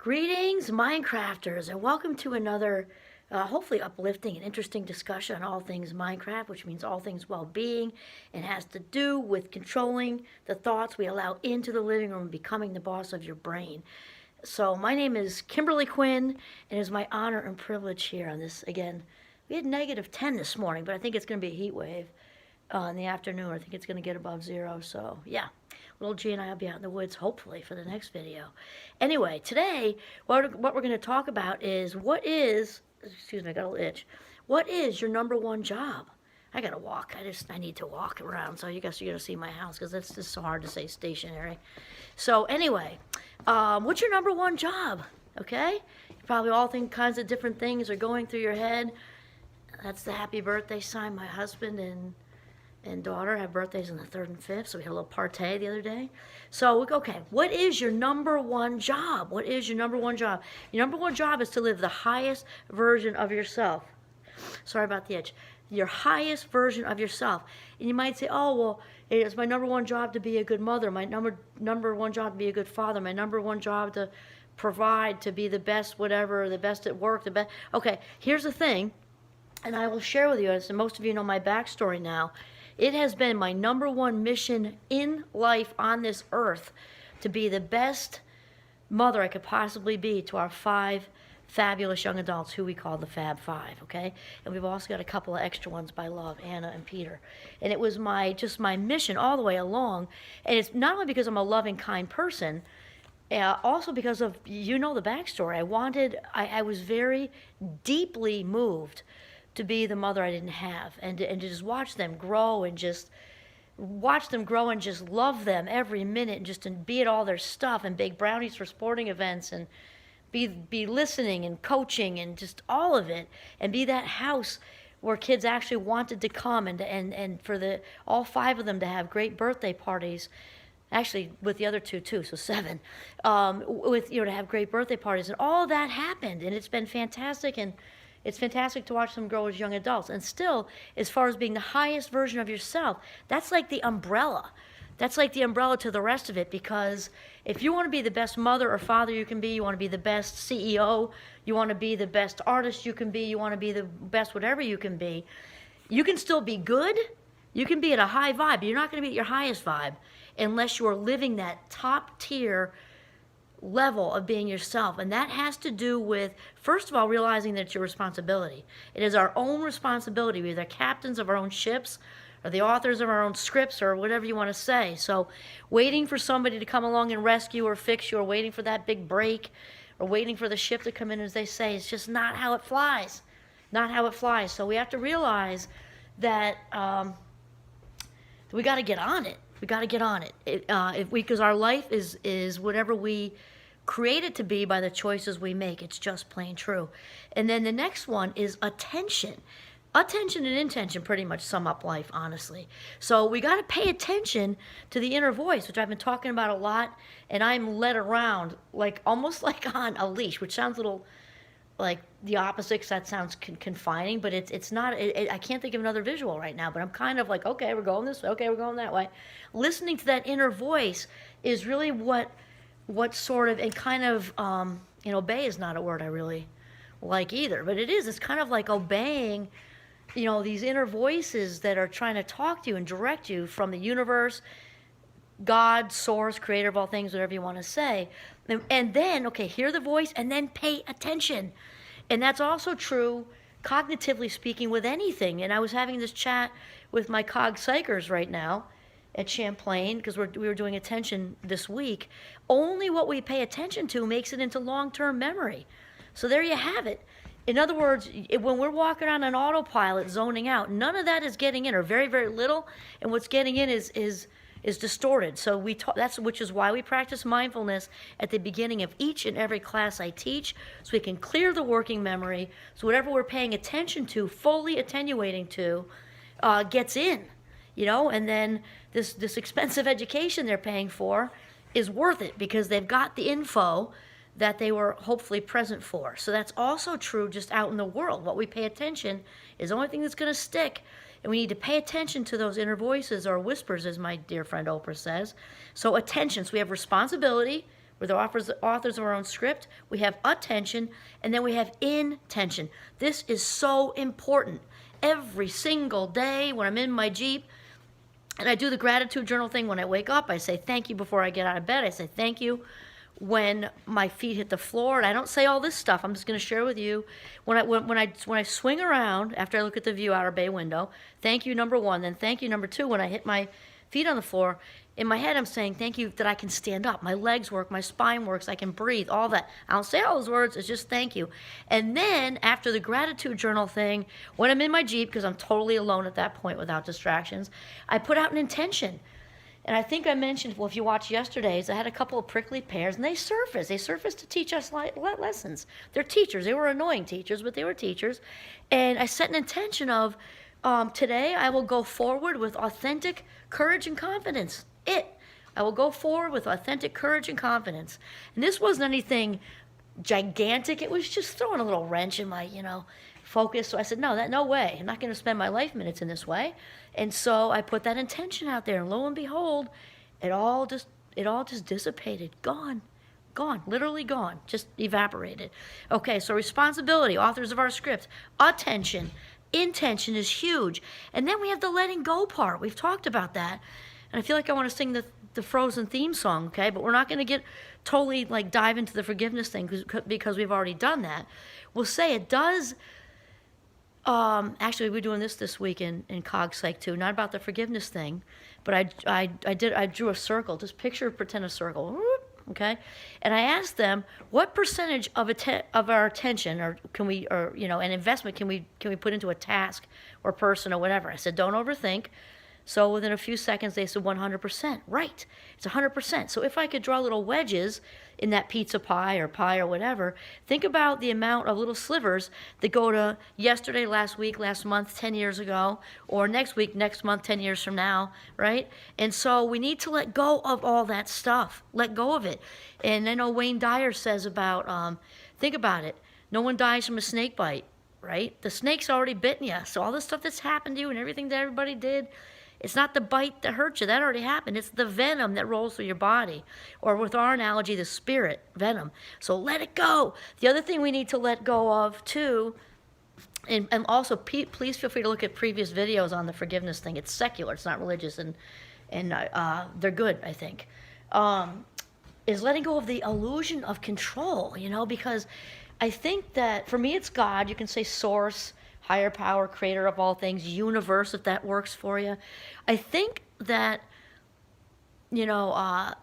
Greetings, Minecrafters, and welcome to another hopefully uplifting and interesting discussion on all things Minecraft, which means all things well-being, and has to do with controlling the thoughts we allow into the living room and becoming the boss of your brain. So my name is Kimberly Quinn, and it is my honor and privilege here on this, again, we had -10 this morning, but I think it's going to be a heat wave in the afternoon. I think it's going to get above zero, so yeah. Little G and I will be out in the woods, hopefully, for the next video. Anyway, today, what we're going to talk about is excuse me, I got a little itch. What is your number one job? I got to walk. I need to walk around, so you guys are going to see my house, because it's just so hard to say stationary. So anyway, what's your number one job? Okay? You probably all think kinds of different things are going through your head. That's the happy birthday sign. My husband and daughter have birthdays on the 3rd and 5th, so we had a little party the other day. So, okay, what is your number one job? What is your number one job? Your number one job is to live the highest version of yourself. Sorry about the itch. Your highest version of yourself. And you might say, oh, well, it's my number one job to be a good mother, my number one job to be a good father, my number one job to provide, to be the best whatever, the best at work, the best. Okay, here's the thing, and I will share with you, and most of you know my backstory now. It has been my number one mission in life on this earth to be the best mother I could possibly be to our 5 fabulous young adults who we call the Fab Five, okay? And we've also got a couple of extra ones by love, Anna and Peter. And it was just my mission all the way along. And it's not only because I'm a loving, kind person, also because of, you know, the backstory. I was very deeply moved to be the mother I didn't have, and to just watch them grow and just love them every minute, and just to be at all their stuff and bake brownies for sporting events and be listening and coaching and just all of it, and be that house where kids actually wanted to come, and for all 5 of them to have great birthday parties. Actually, with the other 2 too, so 7. To have great birthday parties, and all that happened, and it's been fantastic. And it's fantastic to watch them grow as young adults. And still, as far as being the highest version of yourself, that's like the umbrella. That's like the umbrella to the rest of it, because if you want to be the best mother or father you can be, you want to be the best CEO, you want to be the best artist you can be, you want to be the best whatever you can be, you can still be good, you can be at a high vibe, but you're not going to be at your highest vibe unless you are living that top tier level of being yourself. And that has to do with, first of all, realizing that it's your responsibility. It is our own responsibility. We're the captains of our own ships, or the authors of our own scripts, or whatever you want to say. So waiting for somebody to come along and rescue or fix you, or waiting for that big break, or waiting for the ship to come in, as they say, it's just not how it flies. Not how it flies. So we have to realize that we got to get on it. We got to get on it. Because our life is whatever we create it to be by the choices we make. It's just plain true. And then the next one is attention. Attention and intention pretty much sum up life, honestly. So we got to pay attention to the inner voice, which I've been talking about a lot, and I'm led around almost like on a leash, which sounds a little like the opposite, because that sounds confining, but it's not. I can't think of another visual right now, but I'm kind of like, okay, we're going this way, okay, we're going that way. Listening to that inner voice is really what sort of, and kind of, obey is not a word I really like either, but it is. It's kind of like obeying, these inner voices that are trying to talk to you and direct you from the universe, God, source, creator of all things, whatever you want to say. And then, okay, hear the voice and then pay attention. And that's also true, cognitively speaking, with anything. And I was having this chat with my cog psychers right now at Champlain, because we were doing attention this week. Only what we pay attention to makes it into long-term memory. So there you have it. In other words, when we're walking on an autopilot, zoning out, none of that is getting in, or very, very little. And what's getting in is distorted. So which is why we practice mindfulness at the beginning of each and every class I teach, so we can clear the working memory, so whatever we're paying attention to, fully attenuating to, gets in, and then this expensive education they're paying for is worth it, because they've got the info that they were hopefully present for. So that's also true just out in the world. What we pay attention is the only thing that's going to stick. And we need to pay attention to those inner voices, or whispers, as my dear friend Oprah says. So attention. So we have responsibility, We're the authors of our own script. We have attention, and then we have intention. This is so important. Every single day when I'm in my Jeep, and I do the gratitude journal thing when I wake up, I say thank you before I get out of bed. I say thank you when my feet hit the floor, and I don't say all this stuff. I'm just going to share with you when I swing around after I look at the view out our bay window. Thank you, number one. Then thank you, number two. When I hit my feet on the floor, in my head I'm saying thank you that I can stand up. My legs work, my spine works, I can breathe, all that. I don't say all those words. It's just thank you. And then after the gratitude journal thing, when I'm in my Jeep, because I'm totally alone at that point without distractions, I put out an intention. And I think I mentioned, well, if you watched yesterday's, I had a couple of prickly pears, and they surfaced. They surfaced to teach us lessons. They're teachers. They were annoying teachers, but they were teachers. And I set an intention of, today I will go forward with authentic courage and confidence. I will go forward with authentic courage and confidence. And this wasn't anything gigantic. It was just throwing a little wrench in my, focus. So I said, no way. I'm not going to spend my life minutes in this way. And so I put that intention out there, and lo and behold, it all just dissipated, gone, literally gone, just evaporated. Okay, so responsibility, authors of our script, attention, intention is huge. And then we have the letting go part. We've talked about that. And I feel like I want to sing the Frozen theme song, okay? But we're not going to get totally dive into the forgiveness thing because we've already done that. We'll say it does. Actually, we're doing this week in Cog Psych too. Not about the forgiveness thing, but I drew a circle. Just pretend a circle, okay? And I asked them what percentage of our attention, an investment can we put into a task or person or whatever. I said, don't overthink. So within a few seconds, they said 100%. Right, it's 100%. So if I could draw little wedges in that pizza pie or whatever, think about the amount of little slivers that go to yesterday, last week, last month, 10 years ago, or next week, next month, 10 years from now, right? And so we need to let go of all that stuff. Let go of it. And I know Wayne Dyer says about, think about it, no one dies from a snake bite, right? The snake's already bitten you. So all the stuff that's happened to you and everything that everybody did, it's not the bite that hurt you. That already happened. It's the venom that rolls through your body. Or with our analogy, the spirit venom. So let it go. The other thing we need to let go of, too, and also please feel free to look at previous videos on the forgiveness thing. It's secular. It's not religious. And they're good, I think. Is letting go of the illusion of control, because I think that, for me, it's God. You can say source, higher power, creator of all things, universe, if that works for you. I think that, the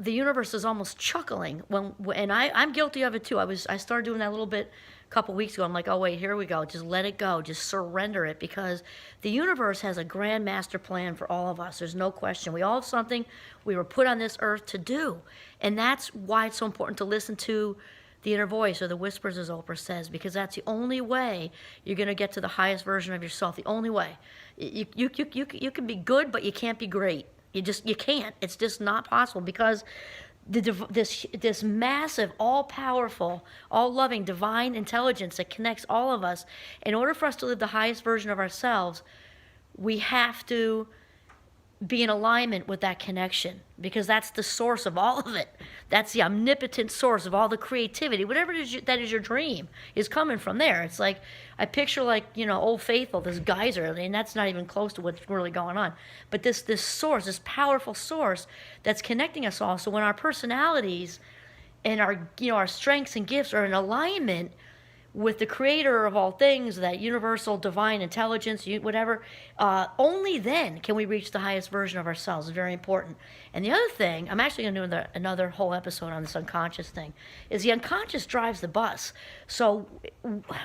universe is almost chuckling and I'm guilty of it too. I started doing that a little bit a couple weeks ago. I'm like, oh wait, here we go. Just let it go. Just surrender it, because the universe has a grand master plan for all of us. There's no question. We all have something we were put on this earth to do. And that's why it's so important to listen to the inner voice, or the whispers, as Oprah says, because that's the only way you're going to get to the highest version of yourself. The only way. You can be good, but you can't be great. You can't. It's just not possible, because this massive, all-powerful, all-loving, divine intelligence that connects all of us, in order for us to live the highest version of ourselves, we have to be in alignment with that connection, because that's the source of all of it. That's the omnipotent source of all the creativity. Whatever it is that is your dream is coming from there. It's like, I picture Old Faithful, this geyser, and that's not even close to what's really going on. But this source, this powerful source that's connecting us all. So when our personalities and our strengths and gifts are in alignment with the creator of all things, that universal divine intelligence, whatever, only then can we reach the highest version of ourselves. It's very important. And the other thing, I'm actually going to do another whole episode on this unconscious thing, is the unconscious drives the bus. So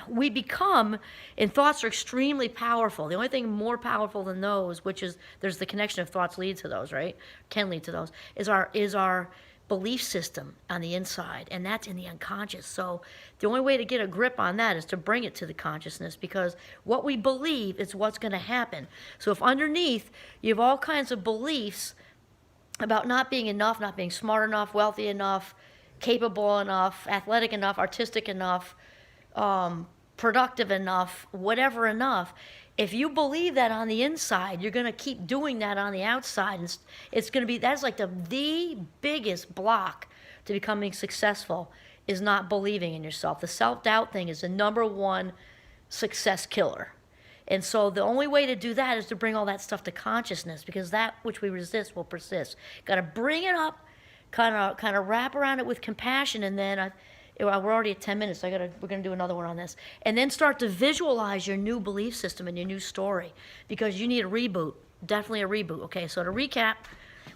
we become, and thoughts are extremely powerful. The only thing more powerful than those, which is, there's the connection of thoughts lead to those, right? Can lead to those, is our belief system on the inside, and that's in the unconscious. So the only way to get a grip on that is to bring it to the consciousness, because what we believe is what's going to happen. So if underneath you have all kinds of beliefs about not being enough, not being smart enough, wealthy enough, capable enough, athletic enough, artistic enough, productive enough, whatever enough, if you believe that on the inside, you're going to keep doing that on the outside. And it's going to be, that's like the biggest block to becoming successful is not believing in yourself. The self-doubt thing is the number one success killer. And so the only way to do that is to bring all that stuff to consciousness, because that which we resist will persist. Got to bring it up, kind of wrap around it with compassion, and then we're already at 10 minutes. So we're gonna do another one on this, and then start to visualize your new belief system and your new story, because you need a reboot, definitely a reboot. Okay, so to recap,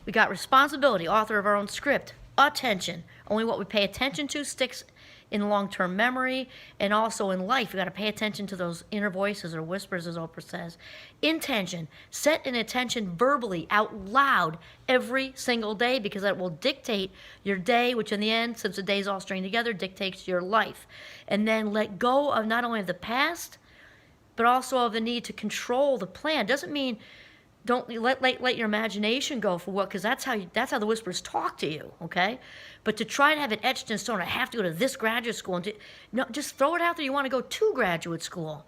we got responsibility, author of our own script, attention. Only what we pay attention to sticks in long-term memory, and also in life, you got to pay attention to those inner voices or whispers, as Oprah says. Intention, set an intention verbally out loud every single day, because that will dictate your day, which in the end, since the days all string together, dictates your life. And then let go of not only of the past, but also of the need to control the plan. Doesn't mean don't let your imagination go for what, because that's how the whispers talk to you, okay? But to try to have it etched in stone, I have to go to this graduate school, and no, just throw it out there. You want to go to graduate school,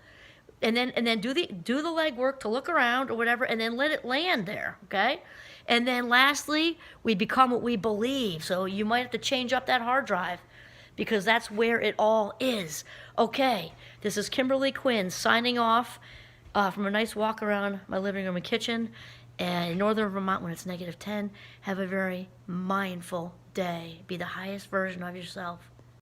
and then do the legwork to look around or whatever, and then let it land there, okay? And then lastly, we become what we believe. So you might have to change up that hard drive, because that's where it all is. Okay, this is Kimberly Quinn signing off. From a nice walk around my living room and kitchen, and in northern Vermont when it's -10. Have a very mindful day. Be the highest version of yourself.